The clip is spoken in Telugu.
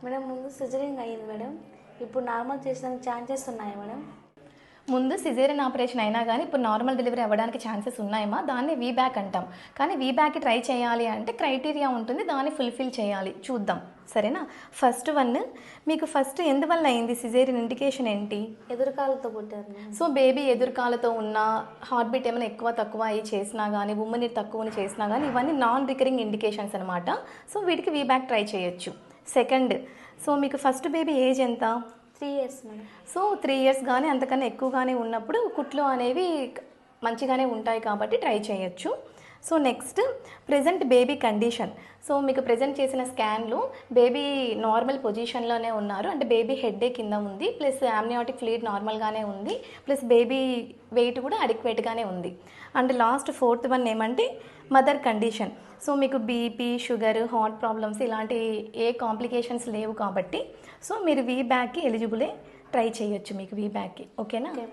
మేడం ముందు సిజరింగ్ అయ్యింది మేడం, ఇప్పుడు నార్మల్ చేసడానికి ఛాన్సెస్ ఉన్నాయా మేడం? ముందు సిజేరియన్ ఆపరేషన్ అయినా కానీ ఇప్పుడు నార్మల్ డెలివరీ అవ్వడానికి ఛాన్సెస్ ఉన్నాయమ్మా. దాన్ని వీబ్యాక్ అంటాం. కానీ వీబ్యాక్కి ట్రై చేయాలి అంటే క్రైటీరియా ఉంటుంది, దాన్ని ఫుల్ఫిల్ చేయాలి. చూద్దాం సరేనా. ఫస్ట్ వన్, మీకు ఫస్ట్ ఎందువల్ల అయింది సిజేరియన్, ఇండికేషన్ ఏంటి? ఎదురుకాలతో పుట్టారు. సో బేబీ ఎదురుకాలతో ఉన్న, హార్ట్ బీట్ ఏమైనా ఎక్కువ తక్కువ అయ్యి చేసినా కానీ, ఉమ్మనీరు తక్కువని చేసినా కానీ, ఇవన్నీ నాన్ రికరింగ్ ఇండికేషన్స్ అనమాట. సో వీటికి వీబ్యాక్ ట్రై చేయొచ్చు. సెకండ్, సో మీకు ఫస్ట్ బేబీ ఏజ్ ఎంత? 3 years మేడం. సో 3 years కానీ అంతకన్నా ఎక్కువగానే ఉన్నప్పుడు కుట్లు అనేవి మంచిగానే ఉంటాయి కాబట్టి ట్రై చేయొచ్చు. So next, present baby condition. So మీకు ప్రజెంట్ చేసిన స్కాన్లో బేబీ నార్మల్ పొజిషన్లోనే ఉన్నారు, అంటే బేబీ హెడ్ కింద ఉంది, ప్లస్ ఆమ్నియాటిక్ ఫ్లూయిడ్ నార్మల్గానే ఉంది, ప్లస్ బేబీ వెయిట్ కూడా అడిక్వేట్గానే ఉంది. అండ్ లాస్ట్ ఫోర్త్ వన్ ఏమంటే మదర్ కండిషన్. సో మీకు బీపీ, షుగర్, హార్ట్ ప్రాబ్లమ్స్ ఇలాంటి ఏ కాంప్లికేషన్స్ లేవు కాబట్టి సో మీరు వీబ్యాక్కి ఎలిజిబులే, ట్రై చేయొచ్చు మీకు వీబ్యాక్కి. ఓకేనా? ఓకే.